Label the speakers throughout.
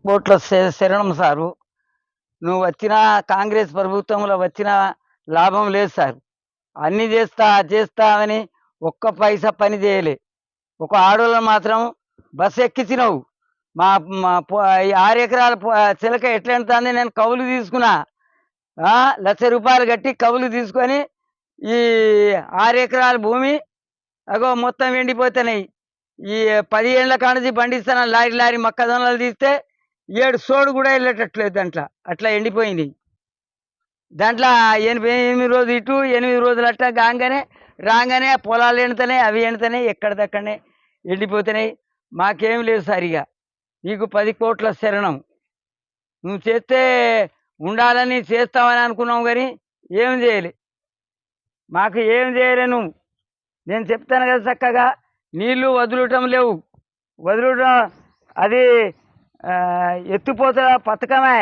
Speaker 1: కోట్ల శరణం సారు. నువ్వు వచ్చిన కాంగ్రెస్ ప్రభుత్వంలో వచ్చిన లాభం లేదు సార్. అన్ని చేస్తా అని ఒక్క పైసా పని చేయలే. ఒక ఆడోళ్ళని మాత్రం బస్సు ఎక్కించినావు. మా మా ఈ 6 ఎకరాల చిలక ఎట్లా ఎండుతుంది, నేను కవులు తీసుకున్నా. రూ. 1,00,000 కట్టి కవులు తీసుకొని ఈ 6 ఎకరాల భూమి అగో మొత్తం ఎండిపోతున్నాయి. ఈ 10 ఏళ్ల కానుంచి పండిస్తాను లారీ లారీ మొక్కజొన్నలు తీస్తే 7 సోడు కూడా వెళ్ళేటట్లేదు దాంట్లో, అట్లా ఎండిపోయింది. దాంట్లో 8 రోజులు ఇటు 8 రోజులు అట్లా రాగానే పొలాలు ఎండుతున్నాయి, అవి ఎండుతున్నాయి, ఎక్కడిదక్కడనే ఎండిపోతున్నాయి. మాకేం లేదు సార్. ఇక నీకు 10 కోట్ల శరణం. నువ్వు చేస్తే ఉండాలని చేస్తామని అనుకున్నావు, కానీ ఏం చేయలే. మాకు ఏం చేయలే నువ్వు. నేను చెప్తాను కదా చక్కగా, నీళ్లు వదులటం లేవు. వదులటం అది ఎత్తిపోతల పథకమే.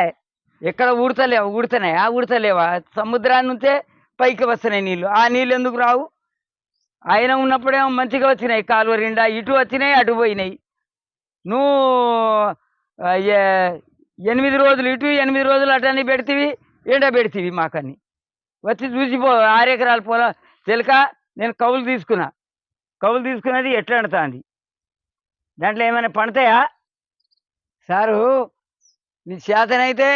Speaker 1: ఎక్కడ ఊడుతున్నాయా? సముద్రాన్ని నుంచే పైకి వస్తున్నాయి నీళ్ళు. ఆ నీళ్ళు ఎందుకు రావు? ఆయన ఉన్నప్పుడేమో మంచిగా వచ్చినాయి, కాలువ నిండా ఇటు వచ్చినాయి, అటు పోయినాయి. నువ్వు 8 రోజులు ఇటు 8 రోజులు అటన్నీ పెడితివి, ఎండ పెడితివి. మాకని వచ్చి చూసిపో. 6 ఎకరాల పొలం చిలక నేను కవులు తీసుకున్నది ఎట్లా అంటుంది? దాంట్లో ఏమైనా పండుతాయా సారు? నీ చేతనైతే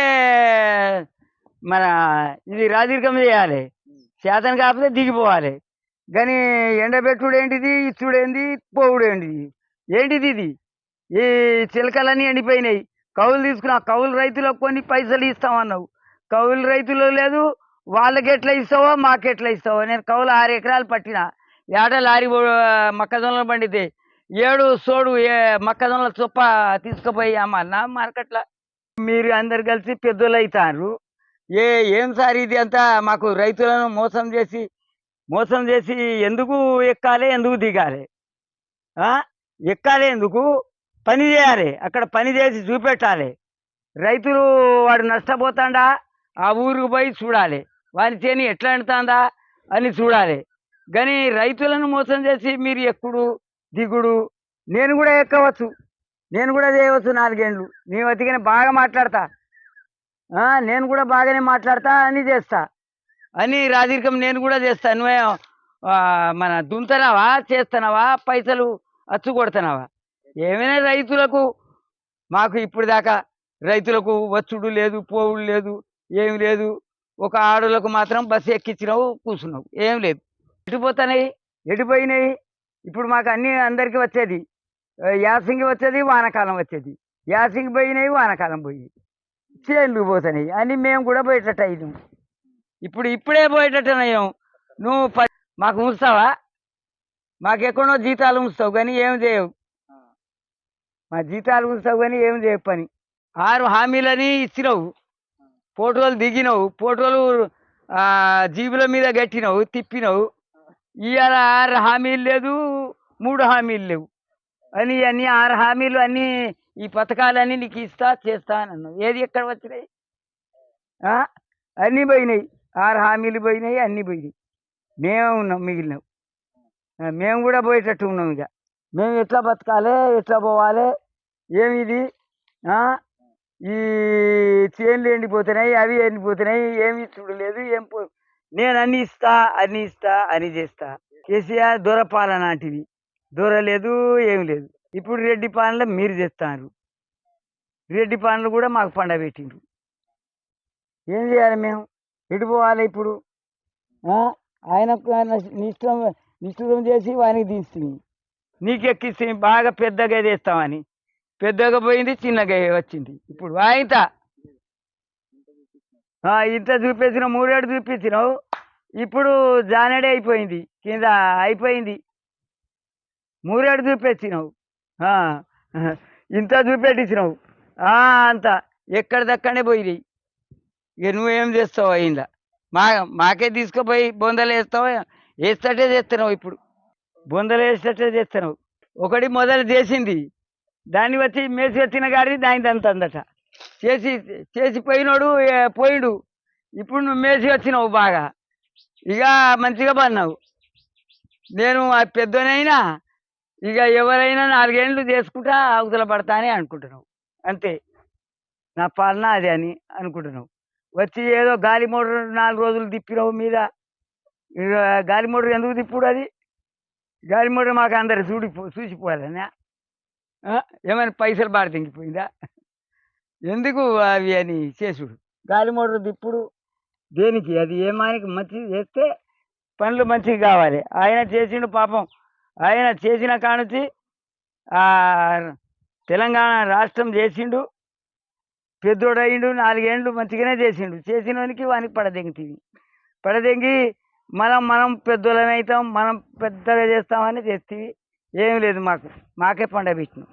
Speaker 1: మన ఇది రాజీర్గం చేయాలి, చేతన కాకపోతే దిగిపోవాలి. కానీ ఎండబెట్టుడు ఏంటిది, ఇచ్చుడు ఏంది, పోవుడు ఏంటిది? ఇది ఈ చిలకలన్నీ ఎండిపోయినాయి. కవులు తీసుకున్నావు, కవులు రైతులకు కొన్ని పైసలు ఇస్తామన్నావు. కవులు రైతులు లేదు, వాళ్ళకి ఎట్లా ఇస్తావో మాకెట్లా ఇస్తావో? నేను కవులు 6 ఎకరాలు పట్టిన, ఏట లారీ మొక్కజొన్నలు పండితే 7 సోడు మొక్కజొన్నల చొప్ప తీసుకుపోయి అమ్మన్నా మార్కెట్లో. మీరు అందరు కలిసి పెద్దోళ్ళు అవుతారు. ఏం సార్ ఇది అంతా? మాకు రైతులను మోసం చేసి ఎందుకు ఎక్కాలి, ఎందుకు దిగాలి? ఎక్కాలి ఎందుకు? పని చేయాలి, అక్కడ పని చేసి చూపెట్టాలి. రైతులు వాడు నష్టపోతాడా, ఆ ఊరికి పోయి చూడాలి. వారి చేని ఎట్లా ఎండుతుందా అని చూడాలి. కానీ రైతులను మోసం చేసి మీరు ఎక్కుడు దిగుడు. నేను కూడా ఎక్కవచ్చు, నేను కూడా చేయవచ్చు 4 ఏళ్ళు. నీ వతికనే బాగా మాట్లాడతా, నేను కూడా బాగానే మాట్లాడతా, అని చేస్తా, అని రాజరికం నేను కూడా చేస్తా. నువ్వే మన దుంతనావా, చేస్తున్నావా, పైసలు అచ్చు కొడుతున్నావా? ఏమైనా రైతులకు, మాకు ఇప్పుడు దాకా రైతులకు వచ్చుడు లేదు, పోవుడు లేదు, ఏమి లేదు. ఒక ఆడోళ్ళకు మాత్రం బస్సు ఎక్కించినావు, కూర్చున్నావు, ఏం లేదు. ఎటు పోయినాయి? ఇప్పుడు మాకు అందరికీ వచ్చేది యాసంగి వచ్చేది, వానకాలం వచ్చేది. యాసంగి పోయినాయి, వానకాలం పోయినాయి, చేనులు పోతున్నాయి, అని మేము కూడా పోయేటట్టు అయినాం. ఇప్పుడే పోయేటట్టున్నాం. నువ్వు మాకు ఉంచుతావా? మాకెక్కడో జీతాలు ఉంచుతావు కానీ ఏం చేయవు. మా జీతాలు ఉంచుతావు కానీ ఏం చేయవు పని. 6 హామీలని ఇచ్చినావు, ఫోటోలు దిగినావు, ఫోటోలు జీబుల మీద కట్టినావు, తిప్పినావు. ఇవాళ 6 హామీలు లేదు, 3 హామీలు లేవు అని. అన్ని 6 హామీలు అన్నీ, ఈ పథకాలన్నీ నీకు చేస్తా అని అన్నావు. ఏది ఎక్కడ వచ్చినాయి? అన్నీ పోయినాయి. 6 హామీలు పోయినాయి, అన్నీ పోయినాయి. మేమే ఉన్నాం మిగిలినావు. మేము కూడా పోయేటట్టు ఉన్నాం. ఇక మేము ఎట్లా బతకాలి, ఎట్లా పోవాలి? ఏమిది? ఈ చేన్లు ఎండిపోతున్నాయి, అవి ఎండిపోతున్నాయి, ఏమి చూడలేదు, నేను అన్ని ఇస్తా అని చేస్తా. కేసీఆర్ దొరపాలన లాంటివి, దొరలేదు, ఏమి లేదు. ఇప్పుడు రెడ్డి పాలనలో మీరు చేస్తారు. రెడ్డి పాలనలు కూడా మాకు పండబెట్టిండ్రు. ఏం చేయాలి మేము? ఎటు పోవాలి ఇప్పుడు? ఆయనకు నిష్ఠూరం చేసి వానికి తీస్తుంది, నీకెక్కిస్తుంది. బాగా పెద్దగా చేస్తామని పెద్దగా పోయింది, చిన్నగా వచ్చింది. ఇప్పుడు ఇంత చూపించినావు, 3 ఏడు చూపించినావు. ఇప్పుడు జానడే అయిపోయింది, కింద అయిపోయింది. 3 ఏడు చూపించినావు, ఇంత చూపెట్టించినావు, అంత ఎక్కడిదక్కడనే పోయినాయి. ఇక నువ్వేం చేస్తావు? అయిందా? మాకే తీసుకుపోయి బొందలు వేస్తావు, వేస్తటే చేస్తున్నావు. ఇప్పుడు బొందలు వేసేటట్టే చేస్తున్నావు. ఒకటి మొదలు చేసింది, దాన్ని వచ్చి మేసి వచ్చిన గాడి దాని అందట చేసి పోయినోడు పోయిడు. ఇప్పుడు నువ్వు మేసి వచ్చినావు బాగా, ఇక మంచిగా పడినావు. నేను ఆ పెద్దనైనా ఇక ఎవరైనా 4 ఏళ్ళు చేసుకుంటా అవతల పడతా అని అనుకుంటున్నావు, అంతే. నా పాలన అది అని అనుకుంటున్నావు. వచ్చి ఏదో గాలి మోటార్ 4 రోజులు తిప్పినావు మీద. ఇక గాలి మోటార్ ఎందుకు తిప్పుడు అది? గాలి మోటార్ మాకు అందరు చూసిపోవాలనా? ఏమైనా పైసలు బాగా తెంగిపోయిందా? ఎందుకు అవి అని చేసుడు? గాలి మోటార్ తిప్పుడు దేనికి? అది ఏమానికి మంచిది చేస్తే పనులు మంచిగా కావాలి. ఆయన చేసిండు పాపం. ఆయన చేసిన కానుంచి ఆ తెలంగాణ రాష్ట్రం చేసిండు, పెద్దోడయిండు, 4 ఏండ్లు మంచిగానే చేసిండు. చేసినోనికి వానికి పడదెంగితివి. పడదెంగి మనం పెద్దోళ్ళమవుతాం, మనం పెద్దగా చేస్తామని చేస్తీవి. ఏం లేదు, మాకే పండబెట్టినాం.